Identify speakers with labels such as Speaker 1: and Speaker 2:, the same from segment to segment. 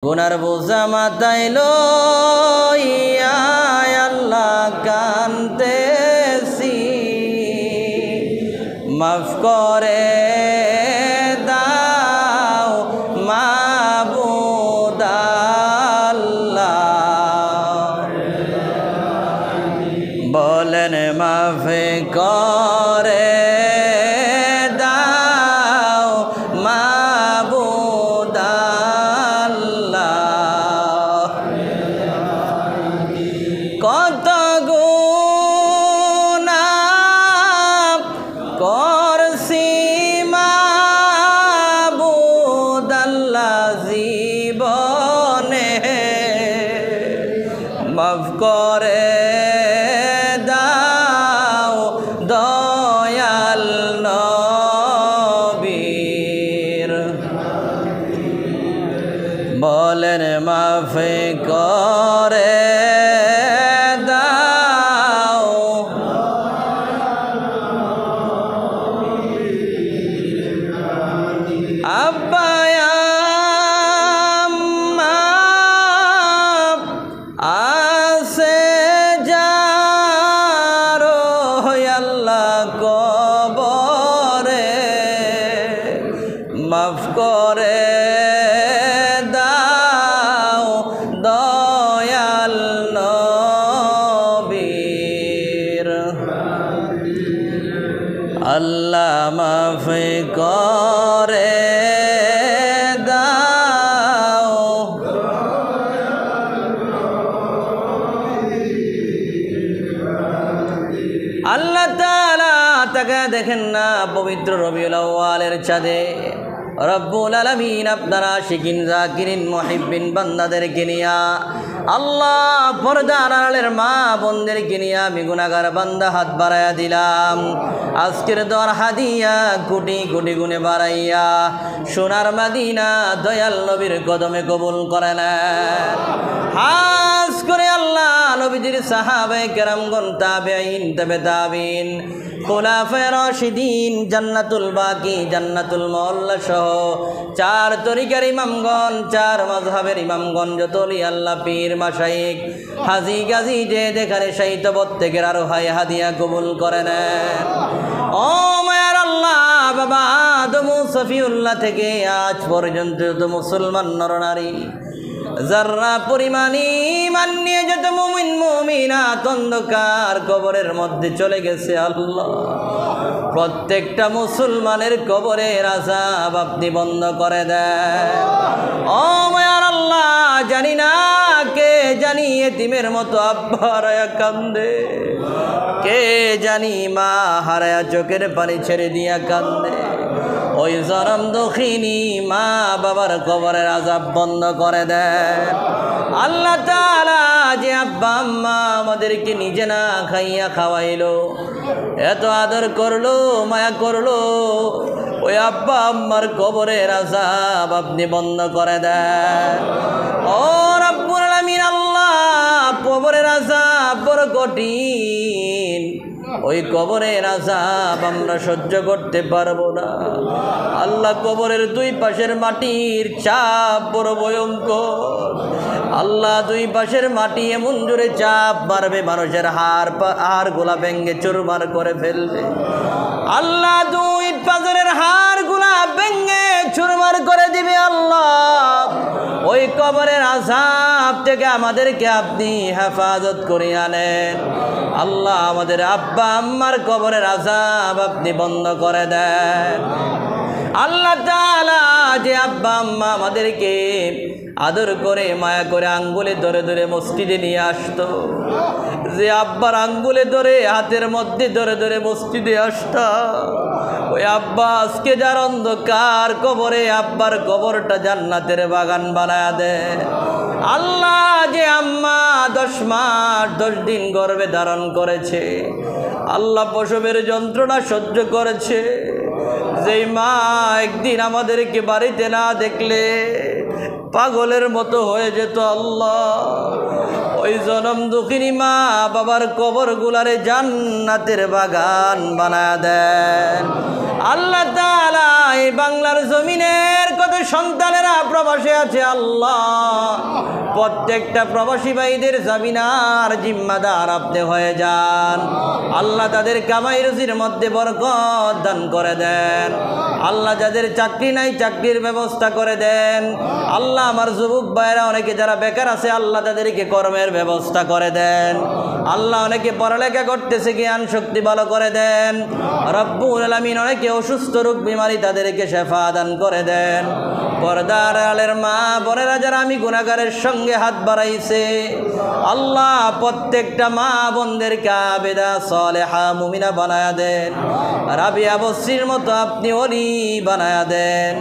Speaker 1: গুনার বোঝা মাথায় লইয়া আল্লাহ কাঁদতেছি, মাফ করে দাও মাবুদ আল্লাহ। বলেন মাফ করে দাও মাবুদ আল্লাহ। কত গুনাহ করছি মাবুদ আল্লাহ জীবনে, মাফ করে দাও দয়াল নবীর। বলেন মাফ করে দাও। আব্বা আম্মা আছে যার আল্লাহ কবরে, মাফ করে দাও দয়াল নবীর। আল্লাহ মাফ করে দাও। আল্লাহ তাআলা তাকে দেখেন না পবিত্র রবিউল আউয়ালের চাঁদে রব্বুল আলামিন আপনার আশিকিন জাকিরিন মুহিব্বিন বান্দাদেরকে নিয়া, আল্লাহ পর্দার আড়ালের মা বোনদেরকে নিয়া আমি গুনাহগার বান্দা হাত বাড়াইয়া দিলাম। আজকের দর হাদিয়া কোটি কোটি গুণে বাড়াইয়া সোনার মদিনা দয়াল নবীর কদমে কবুল করে নেন। খাস করে আল্লাহ নবীজির সাহাবায়ে কেরামগণ, তাবেঈন, তাবে তাবেঈন, খুলাফায়ে রাশিদিন, জান্নাতুল বাকি, জান্নাতুল মওল্লা সহ চার তরিকার ইমামগণ, চার মাযহাবের ইমামগণ, যত ওলি আল্লাহ পীর মাশায়েখ হাজী গাজী যে যেখানে শাহিদ প্রত্যেকের আরো হায় হাদিয়া কবুল করে নেন। ও মায়ার আল্লাহ, বাবা আদম সফিউল্লাহ থেকে আজ পর্যন্ত যত মুসলমান নরনারী যারা পরিমাণ ঈমান নিয়ে যত মুমিন মুমিনাত অন্ধকার কবরের মধ্যে চলে গেছে, আল্লাহ প্রত্যেকটা মুসলমানের কবরের আযাব আপনি বন্ধ করে দেন। ও মায়ার আল্লাহ, জানি না কে জানি এতিমের মতো আব্বা হারায়া কান্দে, কে জানি মা হারায়া চোখের পানি ছেড়ে দিয়া কান্দে। ওই জরম দখিনী মা বাবার কবরের আযাব বন্ধ করে দেন। আল্লাহ তাআলা যে আব্বা আম্মা আমাদেরকে নিজে না খাইয়া খাওয়াইলো, এত আদর করলো, মায়া করলো, ওই আব্বা আম্মার কবরের আযাব আপনি বন্ধ করে দেন। ও রব্বুল আলামিন, আল্লাহ কবরের আযাব বড় কঠিন, ওই কবরের আযাব আমরা সহ্য করতে পারবো না। আল্লাহ কবরের দুই পাশের মাটির চাপ বড় ভয়ঙ্কর। আল্লাহ দুই পাশের মাটি এমন জোরে চাপ মারবে, মানুষের হাড় গোলা ভেঙ্গে চুরমার করে ফেলবে। আল্লাহ দুই পাশের হাড় গোলা ভেঙ্গে চুরমার করে দিবে। আল্লাহ ওই কবরের আযাব থেকে আমাদেরকে আপনি হেফাজত করে আনেন। আল্লাহ আমাদের আব্বা আম্মার কবরের আযাব আপনি বন্ধ করে দেন। আল্লাহ তাআলা যে আব্বা আম্মা আমাদেরকে আদর করে মায়া করে আঙ্গুলে ধরে ধরে মসজিদে নিয়ে আসতো, যে আব্বার আঙ্গুলে ধরে হাতের মধ্যে ধরে ধরে মসজিদে আসতা, ওই আব্বা আজকে যার অন্ধকার কবরে, আব্বার কবরটা জান্নাতের বাগান বানায়া দে। আল্লাহ যে আম্মা 10 মাস 10 দিন গর্ভে ধারণ করেছে, আল্লাহ প্রসবের যন্ত্রণা সহ্য করেছে, যেই মা একদিন আমাদেরকে বাড়িতে না দেখলে পাগলের মতো হয়ে যেত আল্লাহ। ওই জনম দুঃখিনী মা বাবার কবর গুলারে জান্নাতের বাগান বানায় দেন আল্লাহ তাআলা। এই বাংলার জমিনের কত সন্তানেরা প্রবাসে আছে আল্লাহ, প্রত্যেকটা প্রবাসী ভাইদের জামিনার জিম্মাদার আপনি হয়ে যান আল্লাহ। তাদের কামাই রুজির মধ্যে বরকত দান করে দেন আল্লাহ। যাদের চাকরি নাই চাকরির ব্যবস্থা করে দেন আল্লাহ। আমার যুবক ভাইরা অনেকে যারা বেকার আছে আল্লাহ তাদেরকে কর্মের ব্যবস্থা করে দেন আল্লাহ। অনেকে পড়ালেখা করতেছে, জ্ঞান শক্তি ভালো করে দেন রব্বুল আলামিন। অনেকে অসুস্থ রোগ বিমারি তাদেরকে শেফা দান করে দেন। পর্দার আলের মা বোনেরা যারা আমি গুনাহগারের সঙ্গে হাত বাড়াইছে আল্লাহ, প্রত্যেকটা মা বোনদেরকে আবেদা সালেহা মুমিনা বানায়া দেন। রাবিয়া বসরির মতো আপনি ওলি বানায়া দেন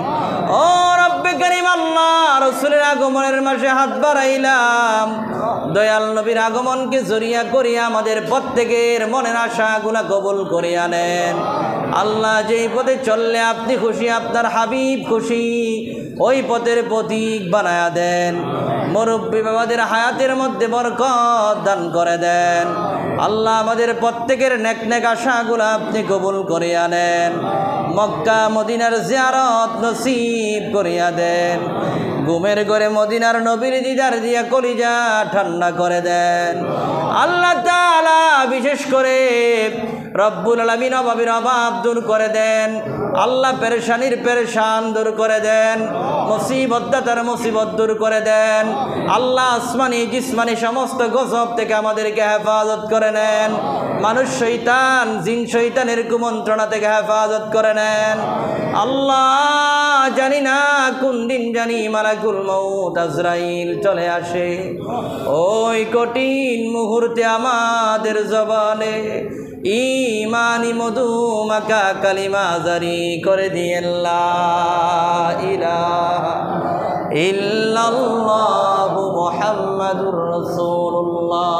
Speaker 1: ও রব্বে কারীম। আল্লাহ রাসূলের আগমনের মাসে হাত বাড়াইলাম, দয়াল নবীর আগমনকে জরিয়া করিয়া আমাদের প্রত্যেকের মনের আশাগুলা কবুল করিয়া নেন আল্লাহ। যেই পথে চললে আপনি খুশি, আপনার হাবিব খুশি, ওই পথের প্রতীক বানায়া দেন। মুরব্বী বাবাদের হায়াতের মধ্যে বরকত দান করে দেন আল্লাহ। আমাদের প্রত্যেকের নেক নেক আশাগুলো আপনি কবুল করিয়া নেন। মক্কা মদিনার জিয়ারত নসিব করিয়া দেন। ঘুমের ঘরে মদিনার নবীর দিদার দিয়া কলিজা ঠান্ডা করে দেন আল্লাহ তাআলা। বিশেষ করে রব্বুল আলামিন অভাবের অভাব দূর করে দেন আল্লাহ। পেরেশানির পেরেশান দূর করে দেন, মুসিবত দাতার মুসিবত দূর করে দেন আল্লাহ। আসমানি জিসমানি সমস্ত গজব থেকে আমাদেরকে হেফাজত করে নেন। মানুষ শয়তান জিন শয়তানের কুমন্ত্রণা থেকে হেফাজত করে নেন আল্লাহ। জানি না কোন দিন জানি মালাকুল মউত আজরাইল চলে আসে, ওই কঠিন মুহূর্তে আমাদের জবানে ঈমানি মধু মাকা কালিমা জারি করে দিয়ে লা ইলাহা ইল্লাল্লাহু মুহাম্মাদুর রাসূলুল্লাহ।